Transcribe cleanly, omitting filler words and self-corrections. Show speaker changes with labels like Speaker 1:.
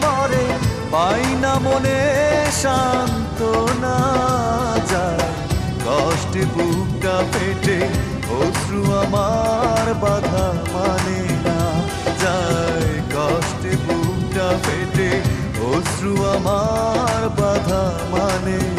Speaker 1: মরে, পাই না মনে সান্ত্বনা। যায় কষ্টে বুকটা ফেটে, অশ্রু আমার বাধা মানে না। যায় কষ্টে বুকটা ফেটে, অশ্রু আমার বাধা মানে